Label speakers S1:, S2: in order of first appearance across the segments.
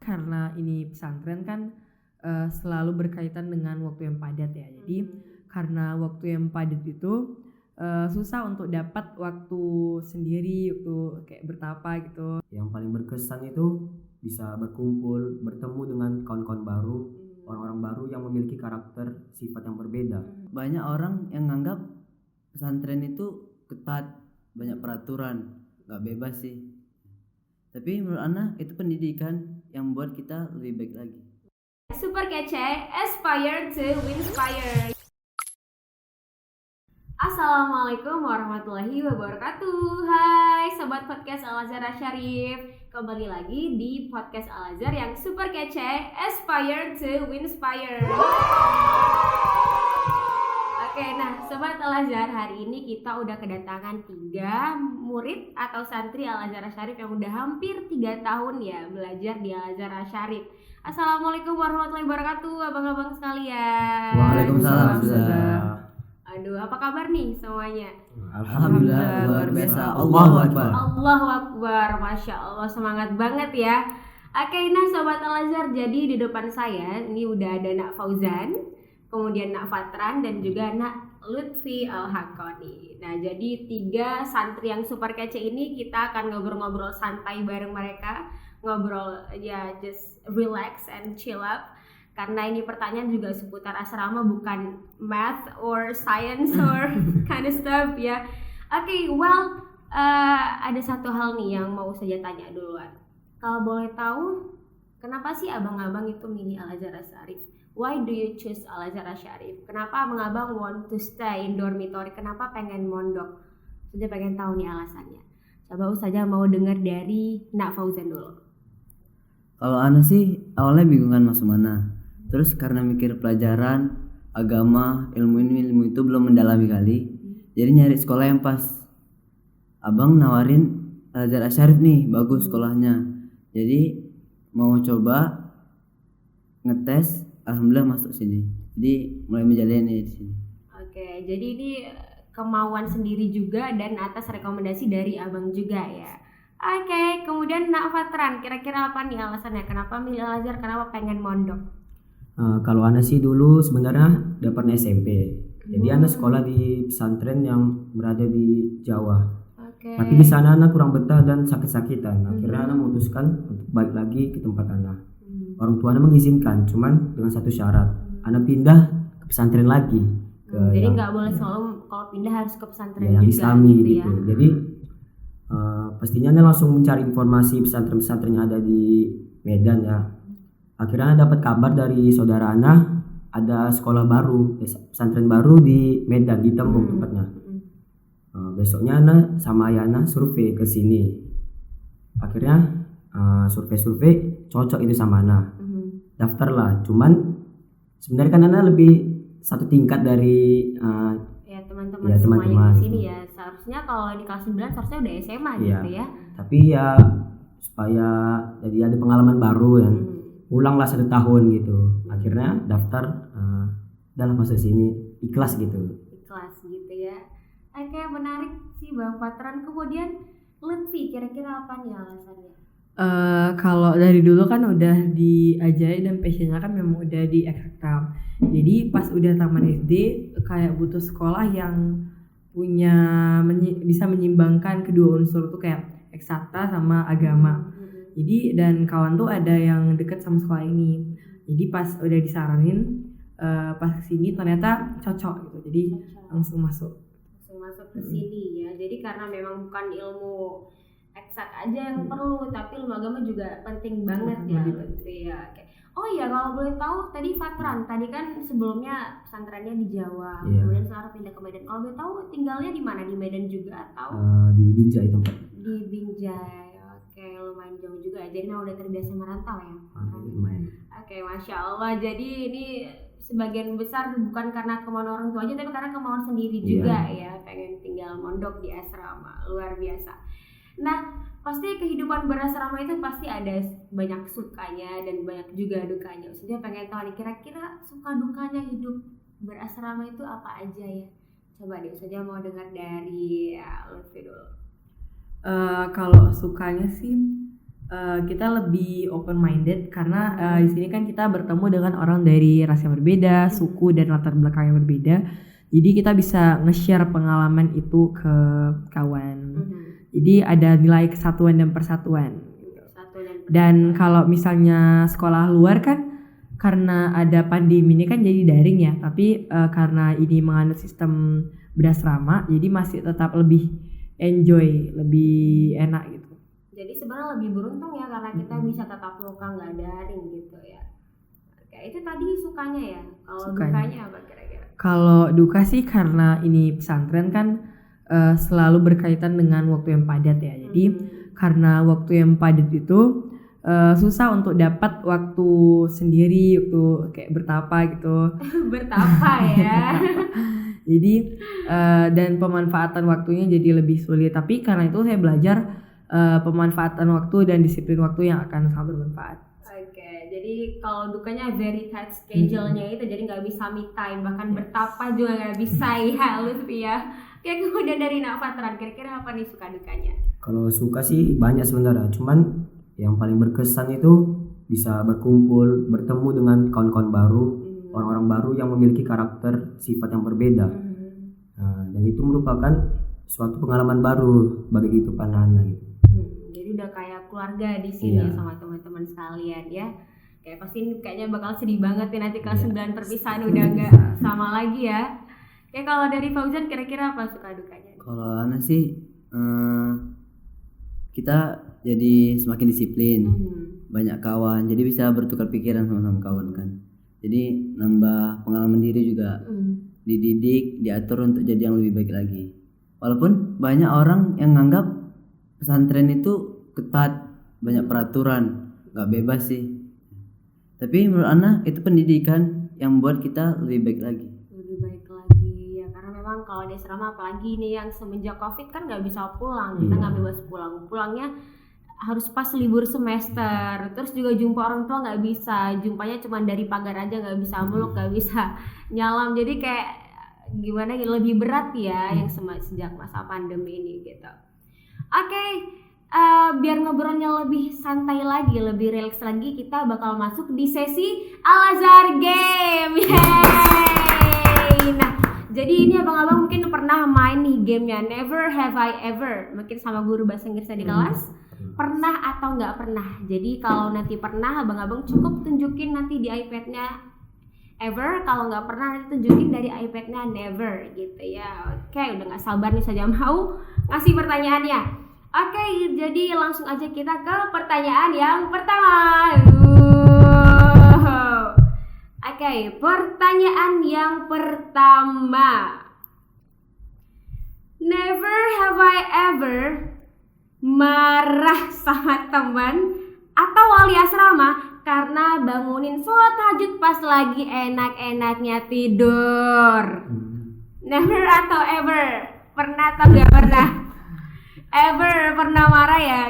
S1: karena ini pesantren kan selalu berkaitan dengan waktu yang padat ya. Jadi karena waktu yang padat itu susah untuk dapat waktu sendiri, waktu kayak bertapa gitu.
S2: Yang paling berkesan itu bisa berkumpul, bertemu dengan kawan-kawan baru, orang-orang baru yang memiliki karakter sifat yang berbeda.
S3: Banyak orang yang nganggap pesantren itu ketat, banyak peraturan, nggak bebas sih. Tapi menurut Ana itu pendidikan yang membuat kita lebih baik lagi.
S4: Super kece, aspire to inspire. Assalamualaikum warahmatullahi wabarakatuh. Hai Sobat Podcast Al-Azhar Syarif. Kembali lagi di Podcast Al-Azhar yang super kece, aspire to inspire. Oke, nah Sobat Al-Azhar, hari ini kita udah kedatangan 3 murid atau santri Al-Azhar Syarif yang udah hampir 3 tahun ya belajar di Al-Azhar Syarif. Assalamualaikum warahmatullahi wabarakatuh abang-abang sekalian.
S3: Waalaikumsalam.
S4: Aduh, apa kabar nih semuanya?
S3: Alhamdulillah luar biasa. Allahu Akbar.
S4: Allahu Akbar, Masya Allah, semangat banget ya. Oke, nah Sobat Al-Azhar, jadi di depan saya ini udah ada Nak Fauzan, kemudian Nak Fatran, dan juga Nak Lutfi Al-Hakoni. Nah, jadi 3 santri yang super kece ini kita akan ngobrol-ngobrol santai bareng mereka. Ngobrol ya, just relax and chill up. Karena ini pertanyaan juga seputar asrama, bukan math or science or kind of stuff ya. Oke, ada satu hal nih yang mau saya tanya duluan. Kalau boleh tahu, kenapa sih abang-abang itu milih Al-Azhar Syarif? Why do you choose Al-Azhar Syarif? Kenapa abang-abang want to stay in dormitory? Kenapa pengen mondok? Saya pengen tahu nih alasannya. Coba Ustazah mau dengar dari Nak Fauzan dulu.
S3: Kalau Ana sih awalnya bingung kan masuk mana. Terus karena mikir pelajaran, agama, ilmu itu belum mendalami kali. Jadi nyari sekolah yang pas. Abang nawarin Al-Azhar Syarif nih, bagus sekolahnya. Jadi mau coba ngetes, alhamdulillah masuk sini. Jadi mulai menjalani di sini.
S4: Oke, jadi ini kemauan sendiri juga dan atas rekomendasi dari abang juga ya. Oke, kemudian Nak Fatran, kira-kira apa nih alasannya? Kenapa milih Al-Azhar? Kenapa pengen mondok?
S2: Kalau Ana sih dulu sebenarnya dapat SMP. Jadi Ana sekolah di pesantren yang berada di Jawa.
S4: Oke.
S2: Tapi di sana Ana kurang betah dan sakit-sakitan. Akhirnya Ana memutuskan untuk balik lagi ke tempat Ana. Orang tua Ana mengizinkan, cuman dengan satu syarat. Ana pindah ke pesantren lagi.
S4: Jadi nggak boleh selalu kalau pindah harus ke pesantren
S2: yang
S4: juga
S2: Islami
S4: gitu ya.
S2: Jadi pastinya Ana langsung mencari informasi pesantren-pesantren yang ada di Medan ya. Akhirnya dapat kabar dari saudara Ana ada sekolah baru, pesantren baru di Medan, di Tembung tempatnya. Besoknya Ana sama ayah Ana survei ke sini. Akhirnya survei cocok itu sama Ana. Daftarlah. Cuman sebenarnya kan Ana lebih satu tingkat dari
S4: teman-teman semuanya di sini ya. Seharusnya kalau di kelas 9 seharusnya udah SMA gitu ya.
S2: Tapi ya supaya jadi ada pengalaman baru kan. Ulanglah 1 tahun gitu. Akhirnya daftar dalam masa sini ikhlas gitu
S4: ya. Oke, menarik sih Bang Patran. Kemudian Lutfi, kira-kira apa nih alasannya?
S1: Kalau dari dulu kan udah diajarin dan passionnya kan memang udah di eksakta. Jadi pas udah taman SD kayak butuh sekolah yang punya bisa menyimbangkan kedua unsur tuh kayak eksakta sama agama. Jadi dan kawan tuh ada yang deket sama sekolah ini. Jadi pas udah disaranin pas kesini ternyata cocok gitu. Jadi langsung masuk
S4: ke sini ya. Jadi karena memang bukan ilmu eksak aja yang perlu, tapi ilmu agama juga penting banget ya. Oke. Oh iya, kalau boleh tahu tadi Fatran, tadi kan sebelumnya pesantrennya di Jawa, kemudian sekarang pindah ke Medan. Kalau boleh tahu tinggalnya di mana? Di Medan juga atau
S2: di Binjai tempat?
S4: Di Binjai. Oke, lumayan jauh juga. Jadi memang udah terbiasa merantau ya.
S2: Lumayan.
S4: Oke, Masya Allah. Jadi ini sebagian besar bukan karena kemauan orang tua aja, tapi karena kemauan sendiri juga ya. Pengen tinggal mondok di asrama. Luar biasa. Nah, pasti kehidupan berasrama itu pasti ada banyak sukanya dan banyak juga dukanya. Maksudnya pengen tahu nih, kira-kira suka dukanya hidup berasrama itu apa aja ya? Coba deh, saya mau dengar dari Lutfi dulu.
S1: Kalau sukanya sih kita lebih open minded karena di sini kan kita bertemu dengan orang dari ras yang berbeda, suku dan latar belakang yang berbeda. Jadi kita bisa nge-share pengalaman itu ke kawan. Jadi ada nilai kesatuan dan persatuan. Dan kalau misalnya sekolah luar kan karena ada pandemi ini kan jadi daring ya, tapi karena ini menganut sistem berasrama, jadi masih tetap lebih enjoy, lebih enak gitu.
S4: Jadi sebenarnya lebih beruntung ya karena kita bisa tatap muka nggak daring gitu ya. Oke, itu tadi sukanya ya. Kalau dukanya apa kira-kira?
S1: Kalau duka sih karena ini pesantren kan selalu berkaitan dengan waktu yang padat ya. Jadi karena waktu yang padat itu susah untuk dapat waktu sendiri, waktu kayak bertapa gitu.
S4: Bertapa ya.
S1: Jadi dan pemanfaatan waktunya jadi lebih sulit. Tapi karena itu saya belajar pemanfaatan waktu dan disiplin waktu yang akan sangat bermanfaat.
S4: Oke, jadi kalau dukanya very tight schedule-nya itu jadi nggak bisa me time, bahkan bertapa juga nggak bisa ya Lutfi ya. Oke, kemudian dari Nak Fatran, kira-kira apa nih suka dukanya?
S2: Kalau suka sih banyak sebenarnya, cuman yang paling berkesan itu bisa berkumpul, bertemu dengan kawan-kawan baru, orang-orang baru yang memiliki karakter, sifat yang berbeda. Nah, dan itu merupakan suatu pengalaman baru bagi kehidupan anak gitu.
S4: Jadi udah kayak keluarga di sini sama teman-teman sekalian ya. Kayak pasti kayaknya bakal sedih banget ya nanti kelas 9 perpisahan udah nggak sama lagi ya. Kayak kalau dari Fauzan kira-kira apa suka dukanya?
S3: Kalau Ana sih kita jadi semakin disiplin, banyak kawan, jadi bisa bertukar pikiran sama kawan kan. Jadi nambah pengalaman diri juga, dididik, diatur untuk jadi yang lebih baik lagi. Walaupun banyak orang yang nganggap pesantren itu ketat, banyak peraturan, nggak bebas sih. Tapi menurut Ana itu pendidikan yang membuat kita lebih baik lagi.
S4: Lebih baik lagi ya, karena memang kalau di asrama apalagi nih yang semenjak COVID kan nggak bisa pulang, kita nggak bebas pulang. Pulangnya harus pas libur semester, terus juga jumpa orang tua nggak bisa, jumpanya cuma dari pagar aja, nggak bisa meluk, nggak bisa nyalam. Jadi kayak gimana lebih berat ya yang sejak masa pandemi ini gitu. Oke, biar ngobrolnya lebih santai lagi, lebih relax lagi, kita bakal masuk di sesi Al-Azhar Game. Yeay! Nah, jadi ini abang-abang mungkin pernah main nih gamenya Never Have I Ever, mungkin sama guru bahasa Inggrisnya di kelas. Pernah atau nggak pernah? Jadi kalau nanti pernah, abang-abang cukup tunjukin nanti di iPad-nya ever. Kalau nggak pernah nanti tunjukin dari iPad-nya never gitu ya. Oke, udah nggak sabar nih saja mau ngasih pertanyaannya. Oke, jadi langsung aja kita ke pertanyaan yang pertama. Oke, pertanyaan yang pertama. Never have I ever marah sama teman atau wali asrama karena bangunin sholat tahajud pas lagi enak-enaknya tidur. Never atau ever? Pernah atau gak pernah? Ever pernah marah ya?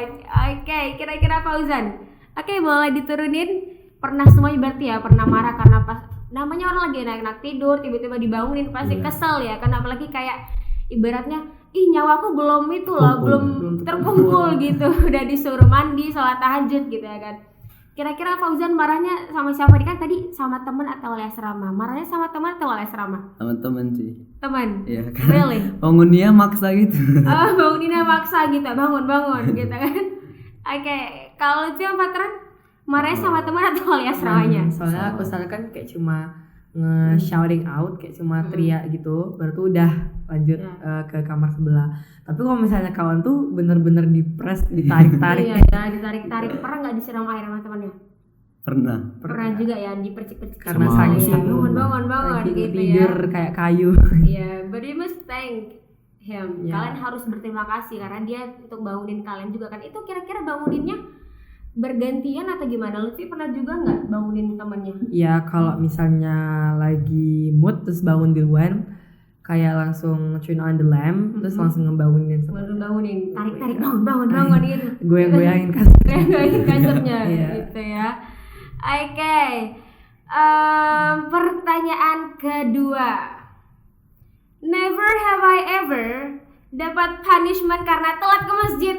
S4: Oke, kira-kira Fauzan? Oke, boleh diturunin. Pernah semuanya berarti ya, pernah marah karena pas namanya orang lagi enak-enak tidur tiba-tiba dibangunin pasti kesel ya. Karena apalagi kayak ibaratnya nyawaku belum itu loh, belum terkumpul gitu, udah disuruh mandi, sholat tahajud gitu ya kan. Kira-kira Fauzan marahnya sama siapa nih, kan tadi sama teman atau wali asrama? Marahnya sama teman atau wali asrama?
S3: Sama teman sih.
S4: Teman?
S3: Iya kan.
S4: Really?
S3: Bangunnya maksa gitu.
S4: Oh, banguninnya maksa gitu, bangun gitu kan. Oke, kalau itu yang Patran, marahnya sama teman atau wali asramanya?
S1: Soalnya aku salah kan kayak cuma nge-shouting out, kayak cuma teriak gitu, baru tuh udah lanjut ke kamar sebelah. Tapi kalau misalnya kawan tuh bener-bener dipres, ditarik-tarik.
S4: Iya ya, ditarik-tarik. Pernah nggak disiram air sama temannya?
S3: Pernah
S4: juga ya, dipercik-percik
S1: karena
S2: Sama
S1: saking
S4: bangun gitu
S1: tidur
S4: ya.
S1: kayak kayu.
S4: Iya, but you must thank him.
S1: Ya.
S4: Kalian harus berterima kasih karena dia untuk bangunin kalian juga kan. Itu kira-kira banguninnya bergantian atau gimana? Lutfi pernah juga nggak bangunin temannya?
S1: Ya kalau misalnya lagi mood terus bangun duluan, kayak langsung turn on the lamp, terus langsung ngebangunin
S4: Baru bangunin, tarik-tarik bangun gitu.
S1: goyang-goyangin
S4: Goyang-goyangin kasurnya
S1: Iya.
S4: gitu ya. Oke. Pertanyaan kedua. Never have I ever dapat punishment karena telat ke masjid.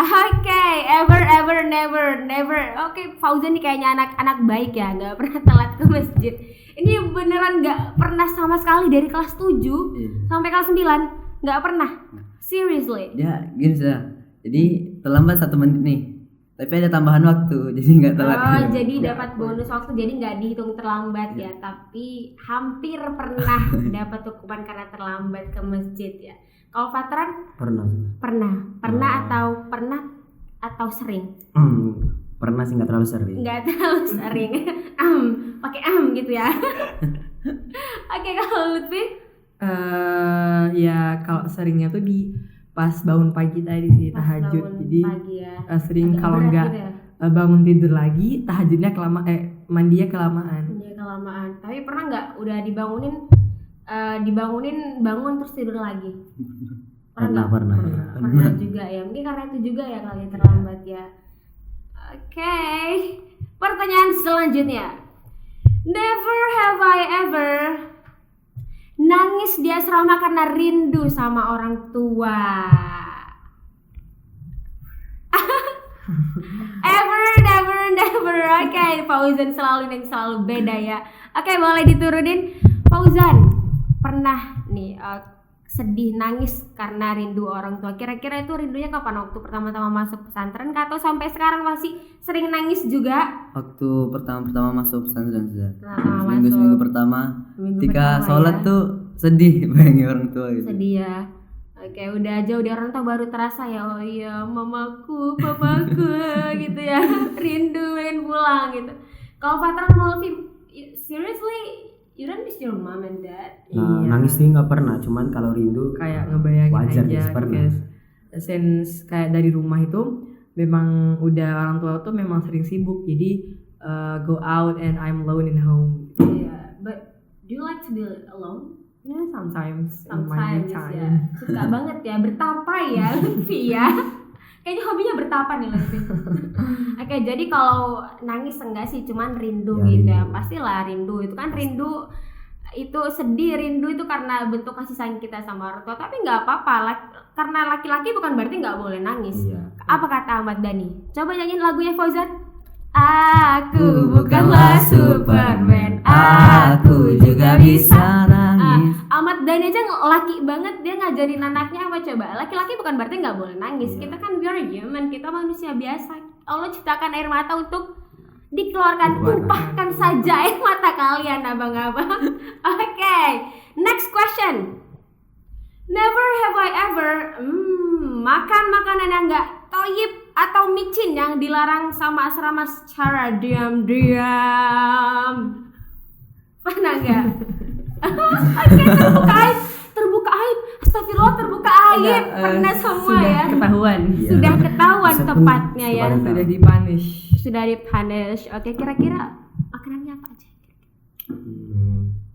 S4: Oke, ever never. Oke, Fauzan nih kayaknya anak-anak baik ya, nggak pernah telat ke masjid. Ini beneran nggak pernah sama sekali dari kelas 7 sampai kelas 9 nggak pernah. Seriously.
S3: Ya gini sudah. Jadi terlambat 1 menit nih. Tapi ada tambahan waktu, jadi nggak telat.
S4: Oh, jadi dapat bonus waktu, jadi nggak dihitung terlambat ya, tapi hampir pernah dapat hukuman karena terlambat ke masjid ya. Kalau Fatran
S2: Pernah.
S4: atau sering?
S2: Pernah sih, nggak terlalu sering.
S4: Nggak terlalu sering. Pakai gitu ya. Oke, kalau Lutfi?
S1: Ya kalau seringnya tuh di pas bangun pagi tadi sih,
S4: Pas
S1: tahajud.
S4: bangun
S1: Jadi
S4: pagi ya.
S1: sering
S4: Agak
S1: kalau
S4: berat
S1: nggak
S4: gitu ya?
S1: bangun tidur lagi, tahajudnya mandinya kelamaan.
S4: Iya, kelamaan. Tapi pernah nggak udah dibangunin bangun terus tidur lagi?
S2: Pernah.
S4: Pernah juga ya. Mungkin karena itu juga ya kali terlambat ya. Oke. Pertanyaan selanjutnya. Never have I ever nangis di asrama karena rindu sama orang tua. Never. Oke, Fauzan selalu beda ya. Oke, boleh diturunin. Fauzan, pernah nih sedih nangis karena rindu orang tua. Kira-kira itu rindunya kapan? Waktu pertama-tama masuk pesantren kah, atau sampai sekarang masih sering nangis juga?
S3: Waktu pertama masuk pesantren sudah.
S4: Seminggu
S3: Seminggu pertama ketika
S4: pertama
S3: sholat
S4: ya.
S3: tuh sedih bayangin orang tua gitu.
S4: Sedih ya. Oke, udah jauh dari orang tua baru terasa ya. Oh iya, mamaku, papaku gitu ya. Rindu pengen pulang gitu. Kalau Fatran mau seriously, you don't miss your mom and dad?
S2: Nangis sih nggak pernah, cuman kalau rindu
S1: Kayak ngebayangin
S2: wajar
S1: aja,
S2: sih, pernah.
S1: because since kayak dari rumah itu memang udah orang tua tuh memang sering sibuk, jadi go out and I'm alone in home.
S4: Yeah, but do you like to be alone?
S1: Yeah, sometimes in my
S4: Sometimes
S1: time.
S4: ya. Suka banget ya bertapa ya Lutfi ya. Kayaknya hobinya bertapa nih Lutfi. Oke, jadi kalau nangis enggak sih, cuman rindu
S2: Ya,
S4: gitu ya.
S2: rindu.
S4: Pastilah rindu. Itu kan rindu, itu sedih, rindu itu karena bentuk kasih sayang kita sama orang tua. Tapi nggak apa-apa, karena laki-laki bukan berarti nggak boleh nangis.
S2: Iya.
S4: Apa kata Ahmad Dhani? Coba nyanyiin lagunya Fauzan. Aku bukanlah Superman, aku juga bisa nangis. Ahmad Dhani aja laki banget, dia ngajarin anaknya apa coba. Laki-laki bukan berarti nggak boleh nangis.
S2: Iya.
S4: Kita kan we are human, kita manusia biasa. Allah ciptakan air mata untuk dikeluarkan, tumpahkan saja air mata kalian abang-abang. Oke, next question. Never have I ever makan makanan yang nggak toyib atau micin yang dilarang sama asrama secara diam-diam. Pernah nggak? Oke, terbuka aib. Astagfirullah, terbuka aib. Pernah semua
S1: sudah
S4: ya.
S1: Ketahuan.
S2: Iya.
S4: Sudah ketahuan
S2: Sepuluh-
S4: tepatnya ya.
S2: sepuluh-
S1: Sudah dipunish.
S4: Sudah dipunish. Oke, kira-kira makanannya apa aja?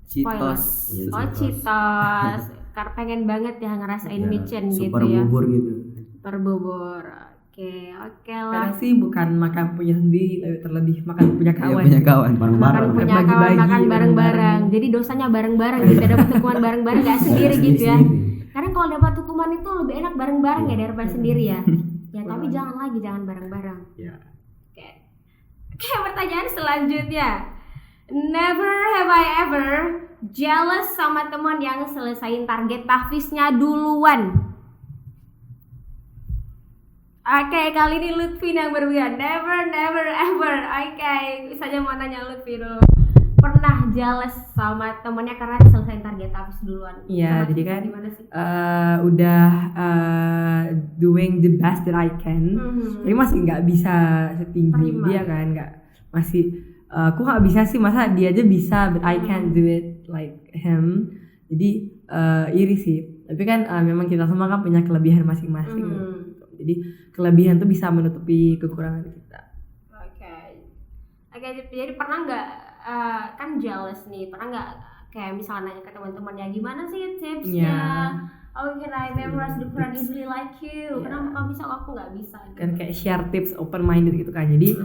S3: Citos.
S2: Iya,
S4: Oh, Citos. Karena pengen banget ya ngerasain
S2: Ya,
S4: micin gitu
S2: super
S4: ya.
S2: bubur gitu.
S4: Super bubur. Oke lah.
S1: Kadang sih bukan makan punya sendiri, tapi terlebih makan punya
S3: Iya,
S1: kawan.
S3: punya kawan.
S4: Makan
S2: Bareng-bareng.
S4: punya kawan,
S1: Bagi-bagi,
S4: makan bareng-bareng.
S1: bareng-bareng.
S4: Jadi dosanya bareng-bareng gitu. Dapat hukuman bareng-bareng, gak sendiri gitu ya.
S2: Sendiri-sendiri.
S4: Karena kalau dapat hukuman itu lebih enak bareng-bareng ya daripada sendiri ya. Ya tapi jangan bareng-bareng.
S2: Ya.
S4: Oke, pertanyaan selanjutnya. Never have I ever jealous sama teman yang selesain target tahfiznya duluan. Oke, kali ini Lutfi yang berbeda. Never ever. Oke, saja mau nanya Lutfi dulu. Pernah jealous sama temennya karena selesain target tahfiz duluan?
S1: Iya,
S4: Sama
S1: jadi
S4: kita
S1: kan
S4: gimana sih?
S1: udah doing the best that I can, tapi masih nggak bisa setinggi
S4: Terima.
S1: dia kan, nggak masih aku nggak bisa sih, masa dia aja bisa but I can't do it like him. Jadi iri sih, tapi kan memang kita semua kan punya kelebihan masing-masing. Jadi kelebihan tuh bisa menutupi kekurangan kita.
S4: Oke, jadi pernah nggak kan jealous nih, pernah nggak kayak misalnya nanya ke teman-temannya gimana sih tipsnya?
S1: Yeah.
S4: How can I memorize the Quran easily like you? Kenapa kamu bisa, aku nggak bisa?
S1: Kan kayak share tips, open minded gitu kan. Jadi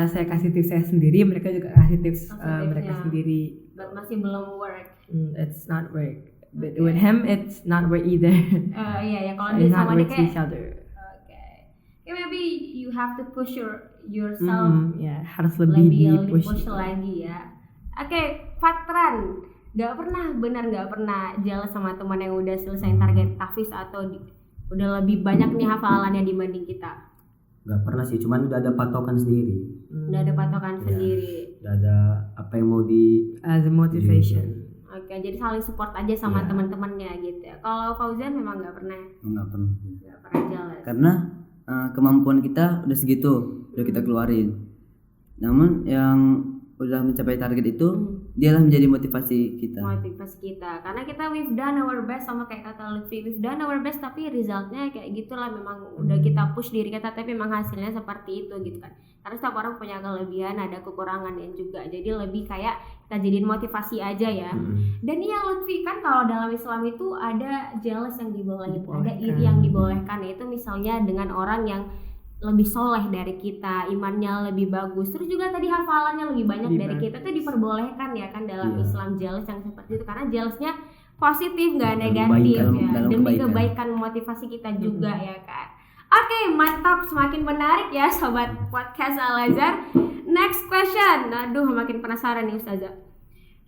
S1: saya kasih tips saya sendiri, mereka juga kasih tips
S4: Kasih
S1: mereka
S4: tipsnya.
S1: sendiri.
S4: But masih belum work.
S1: It's not work, but with him it's not work either.
S4: Iya ya, kalau dia
S1: It's not
S4: sama dia
S1: work
S4: kayak
S1: each other.
S4: Oke. maybe you have to push yourself
S1: Ya, harus lebih di push.
S4: push lagi ya. Oke, Fatran, nggak pernah jealous sama teman yang udah selesai target tahfiz atau udah lebih banyak nih hafalannya dibanding kita?
S2: Nggak pernah sih, cuman udah ada patokan sendiri.
S4: Udah ada patokan sendiri.
S2: Udah ada apa yang mau di
S1: As a motivation.
S4: Oke, jadi saling support aja sama teman-temannya gitu ya. Kalau Fauzan memang nggak pernah jealous.
S3: Karena kemampuan kita udah segitu, udah kita keluarin. Namun yang udah mencapai target itu dialah menjadi motivasi kita.
S4: Karena kita we've done our best, sama kayak kata Lutfi, we've done our best tapi resultnya kayak gitulah, memang udah kita push diri kita tapi memang hasilnya seperti itu gitu kan. Karena setiap orang punya kelebihan, ada kekurangannya juga, jadi lebih kayak kita jadiin motivasi aja ya. Dan iya Lutfi, kan kalau dalam Islam itu ada jealous yang dibolehin, ada iri yang dibolehkan, yaitu misalnya dengan orang yang lebih soleh dari kita, imannya lebih bagus, terus juga tadi hafalannya lebih banyak dari kita, itu diperbolehkan ya kan dalam Islam, jealous yang seperti itu, karena jealousnya positif nggak negatif ya, demi kebaikan motivasi kita juga ya kan. Oke, mantap, semakin menarik ya sobat podcast Al-Azhar. Next question, aduh makin penasaran nih Ustazah.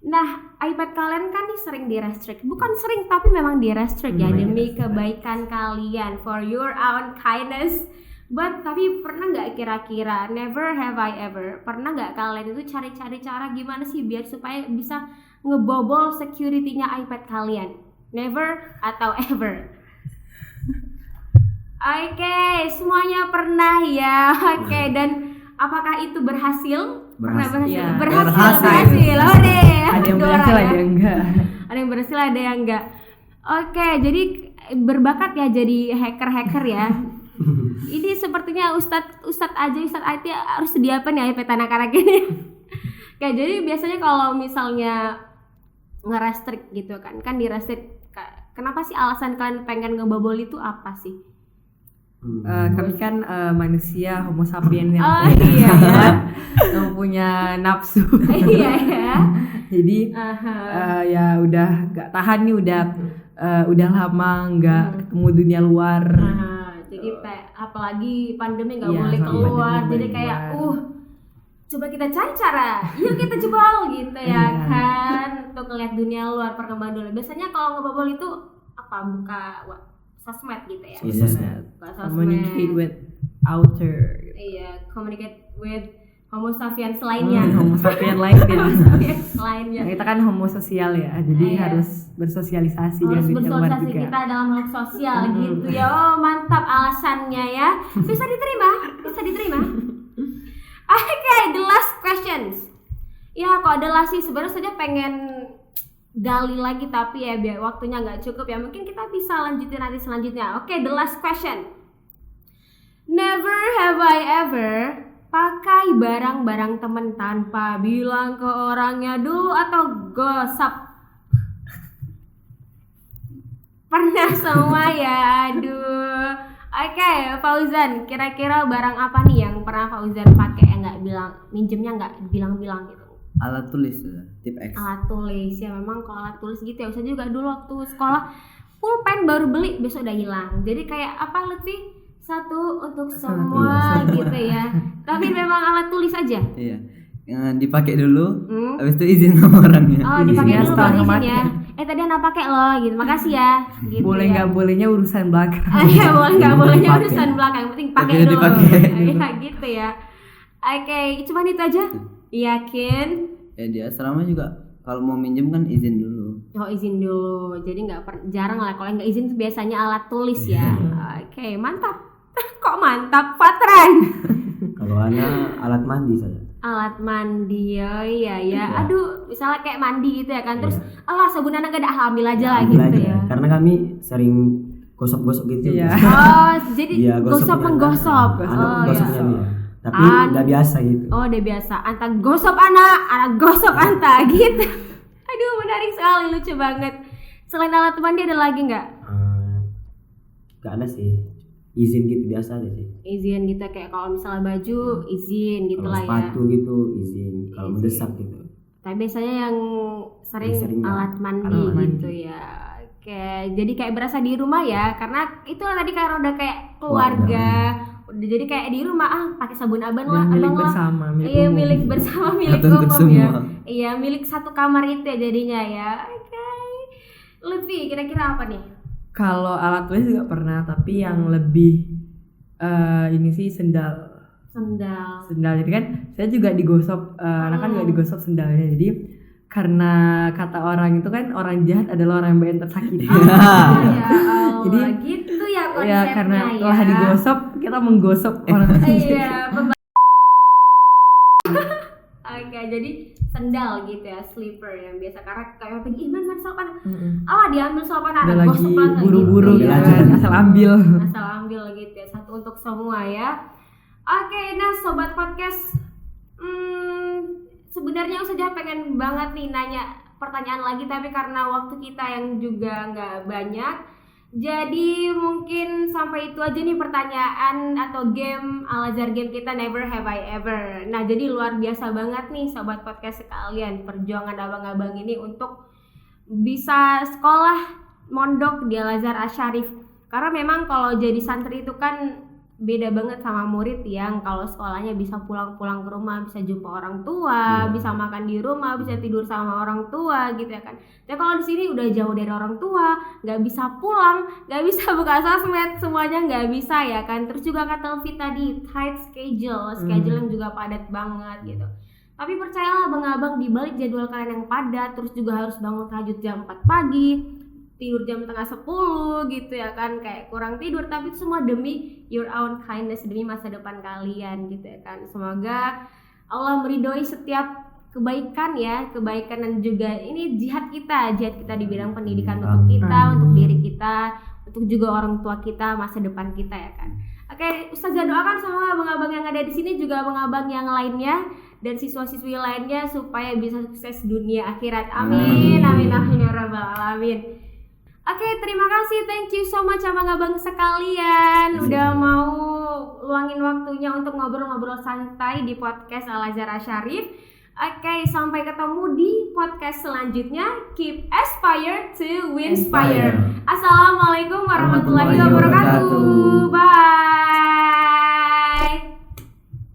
S4: Nah, iPad kalian kan nih sering di-restrict, bukan sering tapi memang di-restrict ya, demi kebaikan kalian, for your own kindness. But tapi pernah nggak kira-kira, never have I ever, pernah nggak kalian itu cari-cari cara gimana sih biar supaya bisa ngebobol security-nya iPad kalian? Never atau ever? Oke, semuanya pernah ya. Oke, dan apakah itu berhasil? Pernah berhasil?
S1: Ya,
S4: berhasil. Oh deh.
S1: Ada yang berhasil, ada yang enggak.
S4: Ada yang berhasil, ada yang enggak. Oke, jadi berbakat ya jadi hacker ya. Ini sepertinya Ustadz IT harus sediakan ya iPad anak-anak ini. Kayak jadi biasanya kalau misalnya nge-restrict gitu kan di-restrict, kenapa sih alasan kalian pengen ngebobol itu apa sih?
S1: Kami kan manusia homo sapiens yang
S4: iya ya.
S1: yang punya nafsu.
S4: Iya ya.
S1: Jadi ya udah gak tahan nih, udah lama nggak ketemu dunia luar.
S4: Jadi apalagi pandemi nggak
S1: Iya,
S4: boleh keluar,
S1: pandemi
S4: jadi
S1: boleh
S4: kayak
S1: keluar.
S4: coba kita cari cara, yuk kita jebol gitu ya kan, untuk ngeliat dunia luar, perkembangan dunia. Biasanya kalau ngebobol itu apa, buka sosmed gitu ya? Buka sosmed.
S1: Communicate with outer.
S4: Iya, communicate with homo sapiens lainnya.
S1: Homo sapiens lainnya.
S4: Lainnya.
S1: Kita kan homo sosial ya, jadi harus bersosialisasi
S4: Harus
S1: dengan dunia luar
S4: bersosialisasi
S1: juga.
S4: kita dalam makhluk sosial gitu ya. Oh mantap alasannya ya. Bisa diterima. Oke, the last questions. Ya kok adalah sih sebenarnya saja pengen gali lagi tapi ya biar waktunya nggak cukup ya. Mungkin kita bisa lanjutin nanti selanjutnya. Oke, the last question. Never have I ever pakai barang-barang temen tanpa bilang ke orangnya dulu atau gosip? Pernah semua ya, aduh. Oke, Fauzan, kira-kira barang apa nih yang pernah Fauzan pakai yang nggak bilang, minjemnya nggak bilang-bilang gitu?
S3: Alat tulis, tip X.
S4: Alat tulis ya, memang kalau alat tulis gitu ya. Ustaz juga dulu waktu sekolah pulpen baru beli besok udah hilang. Jadi kayak apa Lutfi? Satu untuk semua gitu ya. Tapi memang alat tulis aja.
S3: Iya. Yang dipakai dulu, habis itu izin sama orangnya.
S4: Oh, dipakai dulu baru izin ya.
S1: Pakai.
S4: Tadi anak pakai loh gitu. Makasih ya. Gitu
S1: Boleh
S4: ya.
S1: nggak bolehnya urusan belakang.
S4: Iya, boleh nggak bolehnya
S2: Dipakai.
S4: urusan belakang. Yang penting pakai
S3: Tapi
S4: dulu.
S3: dipakai.
S4: Iya gitu ya. Oke, cuman itu aja. Yakin?
S3: Ya di asrama juga kalau mau minjem kan izin dulu.
S4: Oh izin dulu. Jadi jarang lah kalau nggak izin tuh biasanya alat tulis ya. Oke, mantap. Kok mantap, Fatran?
S2: Kalau anak alat mandi saja.
S4: Alat mandi, oh iya ya. Aduh, misalnya kayak mandi gitu ya kan. Terus, alah sabun anak gak ada, ambil aja lah gitu
S2: Ambil aja.
S4: ya.
S2: Karena kami sering gosok-gosok gitu.
S1: Iya.
S4: Oh, jadi
S2: Iya,
S4: gosok
S2: gosoknya
S4: menggosok.
S2: anak
S4: Oh
S2: gosoknya
S4: iya.
S2: dia. Tapi udah biasa gitu.
S4: Oh, udah biasa. Anta gosok anak gosok anta gitu. Aduh, menarik sekali, lucu banget. Selain alat mandi ada lagi nggak?
S2: Gak ada sih. Izin gitu biasa aja sih.
S4: Izin gitu kayak kalau misalnya baju izin gitu
S2: Kalau
S4: lah ya.
S2: sepatu gitu izin. Kalau
S4: Izin.
S2: mendesak gitu.
S4: Tapi biasanya yang sering
S2: Sering
S4: alat mandi
S1: alat mandi.
S4: gitu ya. Oke, jadi kayak berasa di rumah ya, karena itu tadi karena udah kayak keluarga, Udah jadi kayak di rumah pakai sabun abang lah,
S1: Dan milik
S4: abang lah.
S1: bersama, milik
S4: Iya,
S1: umum.
S4: milik bersama, milik
S3: Satu untuk
S4: umum ya.
S3: semua.
S4: Iya, milik satu kamar itu ya jadinya ya. Oke. Lutfi, kira-kira apa nih?
S1: Kalau alat tulis juga pernah, tapi yang lebih ini sih sendal.
S4: Sendal.
S1: Jadi kan saya juga digosok, anak kan juga digosok sendalnya. Jadi karena kata orang itu kan orang jahat adalah orang yang tersakiti.
S4: Ya Allah,
S1: Jadi,
S4: gitu ya konsepnya
S1: Ya karena
S4: ya.
S1: telah digosok, kita menggosok orang
S4: Iya, Oke, jadi sendal gitu ya, slipper yang biasa karena kayak pergi iman sopan. Diambil sopan
S1: Udah
S4: anak
S1: lagi
S4: gosok lagi
S1: buru-buru
S4: gitu
S1: ya,
S4: ya.
S1: asal ambil.
S4: Asal ambil gitu ya, satu untuk semua ya. Oke, nah sobat podcast, sebenarnya saja pengen banget nih nanya pertanyaan lagi, tapi karena waktu kita yang juga nggak banyak, jadi mungkin sampai itu aja nih pertanyaan atau game Al-Azhar game kita Never Have I Ever. Nah, jadi luar biasa banget nih sobat podcast sekalian perjuangan abang-abang ini untuk bisa sekolah mondok di Al-Azhar Asy-Syarif. Karena memang kalau jadi santri itu kan beda banget sama murid yang kalau sekolahnya bisa pulang-pulang ke rumah, bisa jumpa orang tua, bisa makan di rumah, bisa tidur sama orang tua gitu ya kan. Tapi kalau di sini udah jauh dari orang tua, nggak bisa pulang, nggak bisa buka sosmed, semuanya nggak bisa ya kan. Terus juga kata Lutfi tadi tight schedule yang juga padat banget gitu. Tapi percayalah abang-abang, di balik jadwal kalian yang padat, terus juga harus bangun tahajud jam 4 pagi, tidur jam setengah 10 gitu ya kan, kayak kurang tidur, tapi itu semua demi your own kindness, demi masa depan kalian gitu ya kan. Semoga Allah meridhoi setiap kebaikan ya, kebaikan dan juga ini jihad kita di bidang pendidikan untuk kita, untuk diri kita, untuk juga orang tua kita, masa depan kita ya kan. Oke, Ustazah doakan sama abang-abang yang ada di sini, juga abang-abang yang lainnya dan siswa-siswi lainnya supaya bisa sukses dunia akhirat. Amin, amin, amin ya rabbal alamin. Oke, terima kasih, thank you so much abang-abang sekalian udah mau luangin waktunya untuk ngobrol-ngobrol santai di podcast Al-Azhar Asy-Syarif. Oke, sampai ketemu di podcast selanjutnya. Keep aspire to inspire. Assalamualaikum warahmatullahi wabarakatuh. Bye.